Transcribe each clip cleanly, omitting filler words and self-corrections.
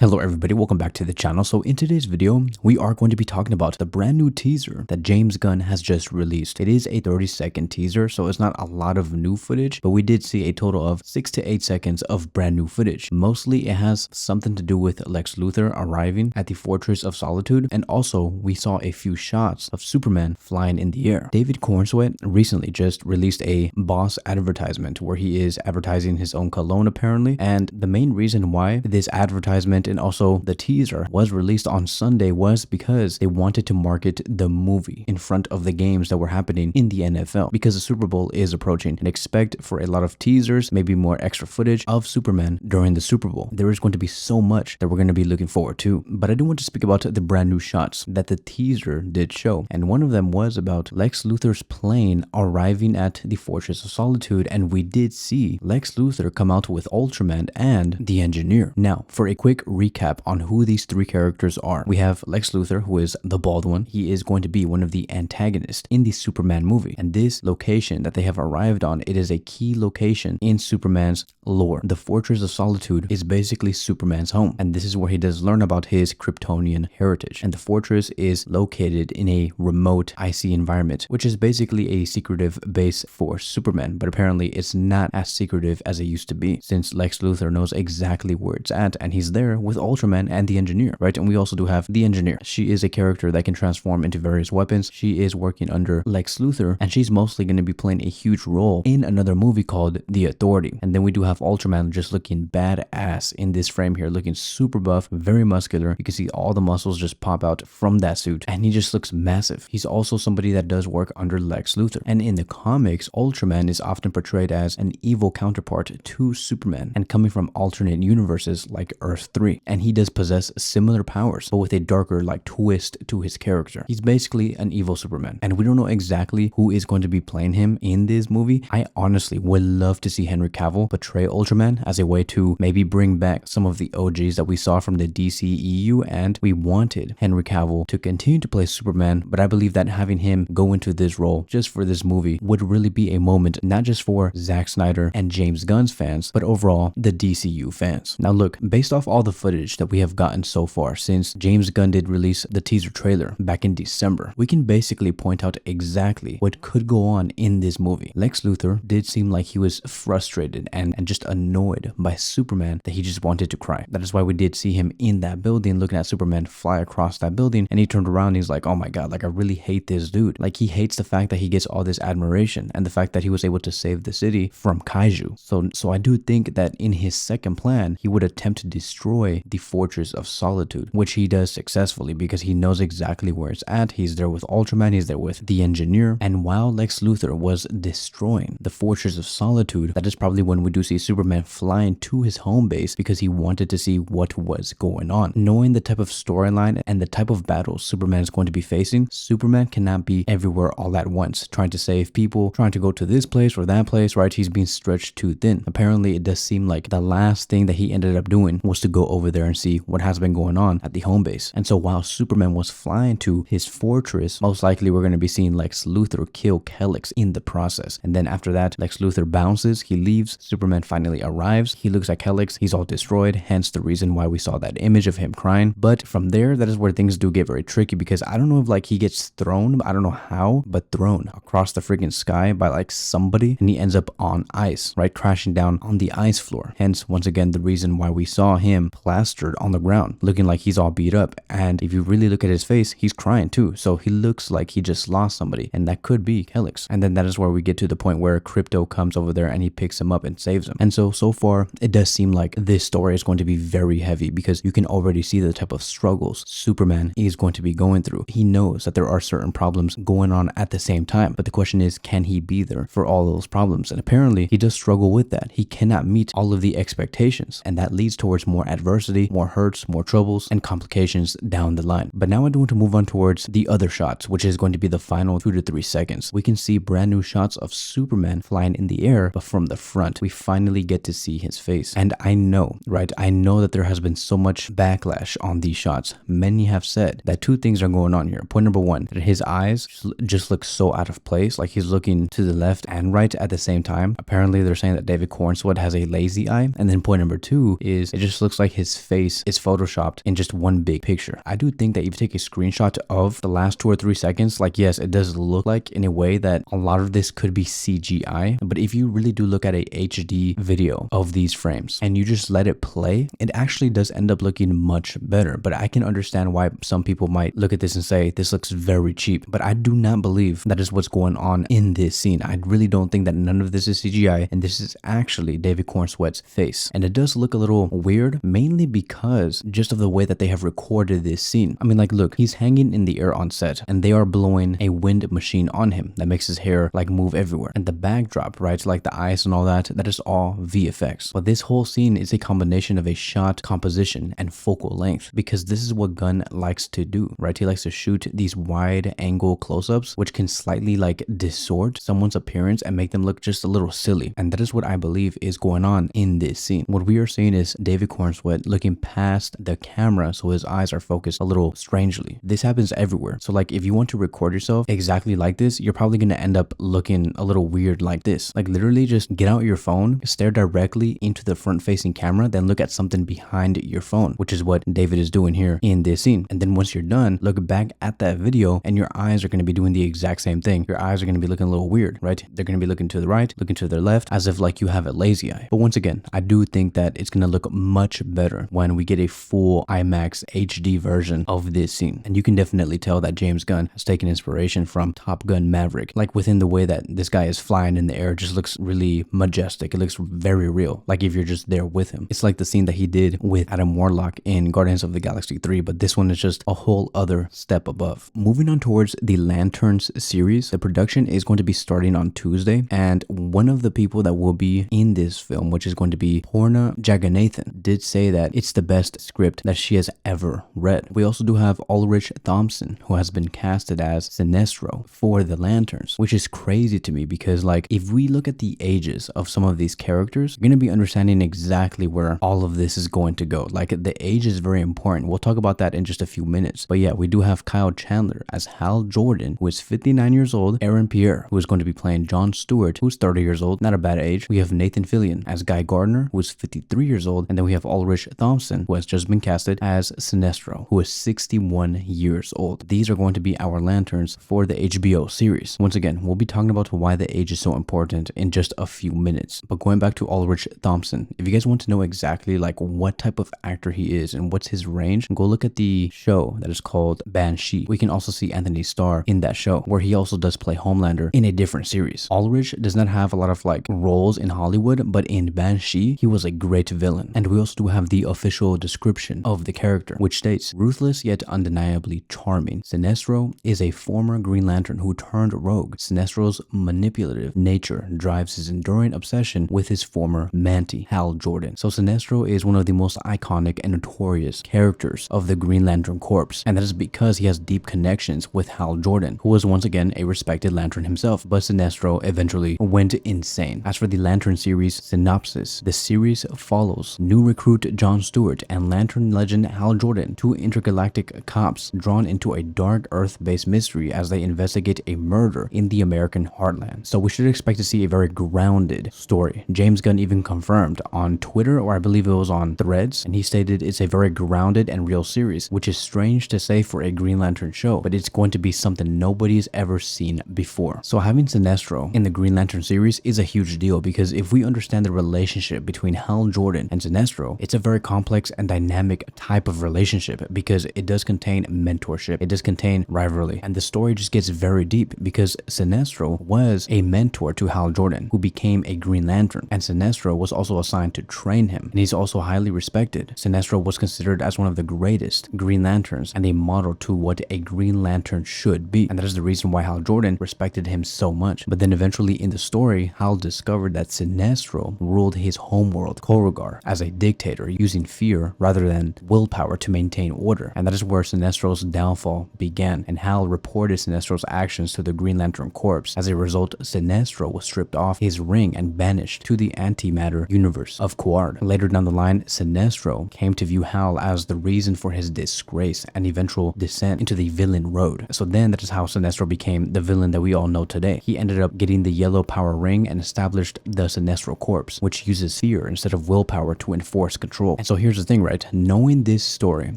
Hello everybody, welcome back to the channel. So in today's video, we are going to be talking about the brand new teaser that James Gunn has just released. It is a 30-second teaser, so it's not a lot of new footage, but we did see a total of 6 to 8 seconds of brand new footage. Mostly it has something to do with Lex Luthor arriving at the Fortress of Solitude, and also we saw a few shots of Superman flying in the air. David Corenswet recently just released a Boss advertisement where he is advertising his own cologne apparently, and the main reason why this advertisement and also the teaser was released on Sunday was because they wanted to market the movie in front of the games that were happening in the NFL, because the Super Bowl is approaching, and expect for a lot of teasers, maybe more extra footage of Superman during the Super Bowl. There is going to be so much that we're going to be looking forward to, but I do want to speak about the brand new shots that the teaser did show, and one of them was about Lex Luthor's plane arriving at the Fortress of Solitude, and we did see Lex Luthor come out with Ultraman and the Engineer. Now, for a quick recap on who these three characters are. We have Lex Luthor, who is the bald one. He is going to be one of the antagonists in the Superman movie. And this location that they have arrived on, it is a key location in Superman's lore. The Fortress of Solitude is basically Superman's home. And this is where he does learn about his Kryptonian heritage. And the fortress is located in a remote, icy environment, which is basically a secretive base for Superman. But apparently it's not as secretive as it used to be, since Lex Luthor knows exactly where it's at, and he's there with Ultraman and the Engineer, right? And we also do have the Engineer. She is a character that can transform into various weapons. She is working under Lex Luthor, and she's mostly going to be playing a huge role in another movie called The Authority. And then we do have Ultraman just looking badass in this frame here, looking super buff, very muscular. You can see all the muscles just pop out from that suit, and he just looks massive. He's also somebody that does work under Lex Luthor. And in the comics, Ultraman is often portrayed as an evil counterpart to Superman, and coming from alternate universes like Earth 3. And he does possess similar powers, but with a darker twist to his character. He's basically an evil Superman, and we don't know exactly who is going to be playing him in this movie. I honestly would love to see Henry Cavill portray Ultraman as a way to maybe bring back some of the OGs that we saw from the DCEU, and we wanted Henry Cavill to continue to play Superman, but I believe that having him go into this role just for this movie would really be a moment, not just for Zack Snyder and James Gunn's fans, but overall the DCU fans. Now look, based off all the footage that we have gotten so far since James Gunn did release the teaser trailer back in December, we can basically point out exactly what could go on in this movie. Lex Luthor did seem like he was frustrated and just annoyed by Superman, that he just wanted to cry. That is why we did see him in that building looking at Superman fly across that building, and he turned around and he's like, oh my god, I really hate this dude. He hates the fact that he gets all this admiration and the fact that he was able to save the city from kaiju. So I do think that in his second plan, he would attempt to destroy the Fortress of Solitude, which he does successfully because he knows exactly where it's at. He's there with Ultraman, he's there with the Engineer, and while Lex Luthor was destroying the Fortress of Solitude, that is probably when we do see Superman flying to his home base because he wanted to see what was going on. Knowing the type of storyline and the type of battles Superman is going to be facing, Superman cannot be everywhere all at once, trying to save people, trying to go to this place or that place, right? He's being stretched too thin. Apparently, it does seem like the last thing that he ended up doing was to go over there and see what has been going on at the home base. And so while Superman was flying to his fortress, most likely we're going to be seeing Lex Luthor kill Kelex in the process. And then after that, Lex Luthor bounces, he leaves, Superman finally arrives, he looks at Kelex, he's all destroyed, hence the reason why we saw that image of him crying. But from there, that is where things do get very tricky, because I don't know if he gets thrown, I don't know how, but thrown across the freaking sky by somebody, and he ends up on ice, right? Crashing down on the ice floor. Hence, once again, the reason why we saw him plastered on the ground, looking like he's all beat up. And if you really look at his face, he's crying too. So he looks like he just lost somebody, and that could be Kelex. And then that is where we get to the point where Crypto comes over there and he picks him up and saves him. And so far, it does seem like this story is going to be very heavy, because you can already see the type of struggles Superman is going to be going through. He knows that there are certain problems going on at the same time, but the question is, can he be there for all those problems? And apparently he does struggle with that. He cannot meet all of the expectations, and that leads towards more adversity adversity, more hurts, more troubles, and complications down the line. But now I do want to move on towards the other shots, which is going to be the final 2 to 3 seconds. We can see brand new shots of Superman flying in the air, but from the front, we finally get to see his face. And I know, right? I know that there has been so much backlash on these shots. Many have said that 2 things are going on here. Point number 1, that his eyes just look so out of place, like he's looking to the left and right at the same time. Apparently, they're saying that David Corenswet has a lazy eye. And then point number 2 is it just looks like his face is photoshopped in just one big picture. I do think that if you take a screenshot of the last 2 or 3 seconds, like yes, it does look like in a way that a lot of this could be CGI. But if you really do look at a HD video of these frames and you just let it play, it actually does end up looking much better. But I can understand why some people might look at this and say this looks very cheap. But I do not believe that is what's going on in this scene. I really don't think that none of this is CGI and this is actually David Corenswet's face. And it does look a little weird, mainly because just of the way that they have recorded this scene. I mean, like, look, he's hanging in the air on set and they are blowing a wind machine on him that makes his hair like move everywhere. And the backdrop, right, like the ice and all that, that is all VFX. But this whole scene is a combination of a shot composition and focal length, because this is what Gunn likes to do, right? He likes to shoot these wide angle close-ups which can slightly like distort someone's appearance and make them look just a little silly. And that is what I believe is going on in this scene. What we are seeing is David Corenswet looking past the camera, so his eyes are focused a little strangely. This happens everywhere. So like if you want to record yourself exactly like this, you're probably going to end up looking a little weird like this. Like literally just get out your phone, stare directly into the front facing camera, then look at something behind your phone, which is what David is doing here in this scene. And then once you're done, look back at that video and your eyes are going to be doing the exact same thing. Your eyes are going to be looking a little weird, right? They're going to be looking to the right, looking to the left, as if like you have a lazy eye. But once again, I do think that it's going to look much better when we get a full IMAX HD version of this scene. And you can definitely tell that James Gunn has taken inspiration from Top Gun Maverick. Like within the way that this guy is flying in the air, it just looks really majestic. It looks very real, like if you're just there with him. It's like the scene that he did with Adam Warlock in Guardians of the Galaxy 3, but this one is just a whole other step above. Moving on towards the Lanterns series, the production is going to be starting on Tuesday, and one of the people that will be in this film, which is going to be Poorna Jagannathan, did say that it's the best script that she has ever read. We also do have Ulrich Thomsen, who has been casted as Sinestro for the Lanterns, which is crazy to me because like if we look at the ages of some of these characters, you're going to be understanding exactly where all of this is going to go. Like the age is very important. We'll talk about that in just a few minutes. But yeah, we do have Kyle Chandler as Hal Jordan, who is 59 years old, Aaron Pierre, who is going to be playing John Stewart, who's 30 years old, not a bad age. We have Nathan Fillion as Guy Gardner, who is 53 years old, and then we have Ulrich Thomsen, who has just been casted as Sinestro, who is 61 years old. These are going to be our Lanterns for the HBO series. Once again, we'll be talking about why the age is so important in just a few minutes. But going back to Ulrich Thomsen, if you guys want to know exactly like what type of actor he is and what's his range, go look at the show that is called Banshee. We can also see Anthony Starr in that show, where he also does play Homelander in a different series. Ulrich does not have a lot of like roles in Hollywood, but in Banshee, he was a great villain. And we also do have the official description of the character, which states, ruthless yet undeniably charming. Sinestro is a former Green Lantern who turned rogue. Sinestro's manipulative nature drives his enduring obsession with his former Manti, Hal Jordan. So Sinestro is one of the most iconic and notorious characters of the Green Lantern Corps, and that is because he has deep connections with Hal Jordan, who was once again a respected Lantern himself, but Sinestro eventually went insane. As for the Lantern series synopsis, the series follows new recruit John Stewart and Lantern legend Hal Jordan, two intergalactic cops drawn into a dark Earth-based mystery as they investigate a murder in the American heartland. So we should expect to see a very grounded story. James Gunn even confirmed on Twitter, or I believe it was on Threads, and he stated it's a very grounded and real series, which is strange to say for a Green Lantern show, but it's going to be something nobody's ever seen before. So having Sinestro in the Green Lantern series is a huge deal, because if we understand the relationship between Hal Jordan and Sinestro, it's a very complex and dynamic type of relationship, because it does contain mentorship, it does contain rivalry, and the story just gets very deep because Sinestro was a mentor to Hal Jordan, who became a Green Lantern, and Sinestro was also assigned to train him, and he's also highly respected. Sinestro was considered as one of the greatest Green Lanterns and a model to what a Green Lantern should be, and that is the reason why Hal Jordan respected him so much. But then eventually in the story, Hal discovered that Sinestro ruled his homeworld, Korugar, as a dictator, using using fear rather than willpower to maintain order. And that is where Sinestro's downfall began, and Hal reported Sinestro's actions to the Green Lantern Corps. As a result, Sinestro was stripped off his ring and banished to the antimatter universe of Quard. Later down the line, Sinestro came to view Hal as the reason for his disgrace and eventual descent into the villain road. So then that is how Sinestro became the villain that we all know today. He ended up getting the yellow power ring and established the Sinestro Corps, which uses fear instead of willpower to enforce control. And so here's the thing, right? Knowing this story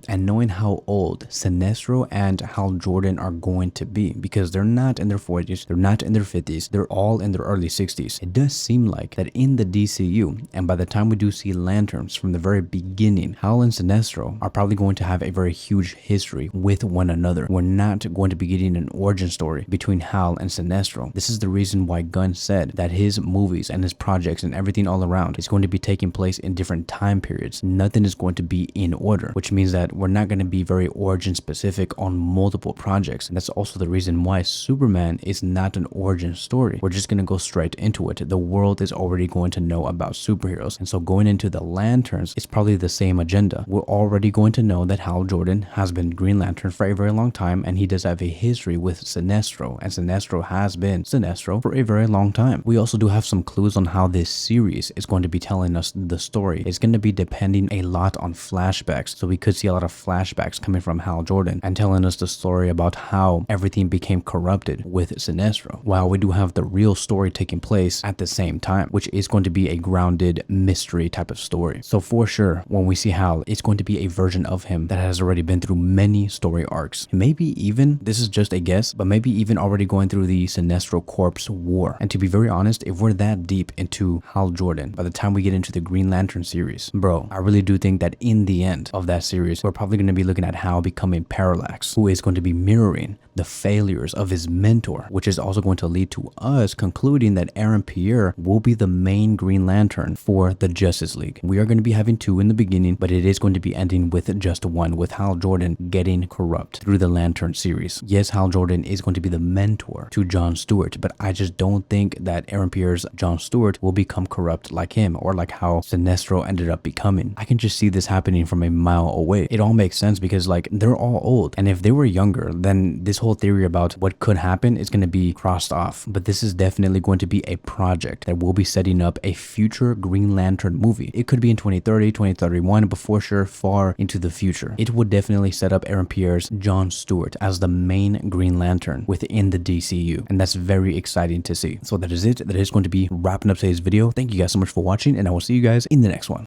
and knowing how old Sinestro and Hal Jordan are going to be, because they're not in their 40s, they're not in their 50s, they're all in their early 60s. It does seem like that in the DCU, and by the time we do see Lanterns from the very beginning, Hal and Sinestro are probably going to have a very huge history with one another. We're not going to be getting an origin story between Hal and Sinestro. This is the reason why Gunn said that his movies and his projects and everything all around is going to be taking place in different time periods. Nothing is going to be in order, which means that we're not going to be very origin specific on multiple projects. And that's also the reason why Superman is not an origin story. We're just going to go straight into it. The world is already going to know about superheroes. And so going into the Lanterns, it's probably the same agenda. We're already going to know that Hal Jordan has been Green Lantern for a very long time, and he does have a history with Sinestro, and Sinestro has been Sinestro for a very long time. We also do have some clues on how this series is going to be telling us the story. It's going to be depending a lot on flashbacks, so we could see a lot of flashbacks coming from Hal Jordan and telling us the story about how everything became corrupted with Sinestro, while we do have the real story taking place at the same time, which is going to be a grounded mystery type of story. So for sure, when we see Hal, it's going to be a version of him that has already been through many story arcs. Maybe even, this is just a guess, but maybe even already going through the Sinestro Corps war. And to be very honest, if we're that deep into Hal Jordan, by the time we get into the Green Lantern series, bro, I really do think that in the end of that series, we're probably going to be looking at Hal becoming Parallax, who is going to be mirroring the failures of his mentor, which is also going to lead to us concluding that Aaron Pierre will be the main Green Lantern for the Justice League. We are going to be having two in the beginning, but it is going to be ending with just one, with Hal Jordan getting corrupt through the Lantern series. Yes, Hal Jordan is going to be the mentor to John Stewart, but I just don't think that Aaron Pierre's John Stewart will become corrupt like him, or like how Sinestro ended up becoming. I can just see this happening from a mile away. It all makes sense because like they're all old, and if they were younger, then this whole theory about what could happen is going to be crossed off. But this is definitely going to be a project that will be setting up a future Green Lantern movie. It could be in 2030, 2031, but for sure far into the future. It would definitely set up Aaron Pierre's John Stewart as the main Green Lantern within the DCU, and that's very exciting to see. So that is it. That is going to be wrapping up today's video. Thank you guys so much for watching, and I will see you guys in the next one.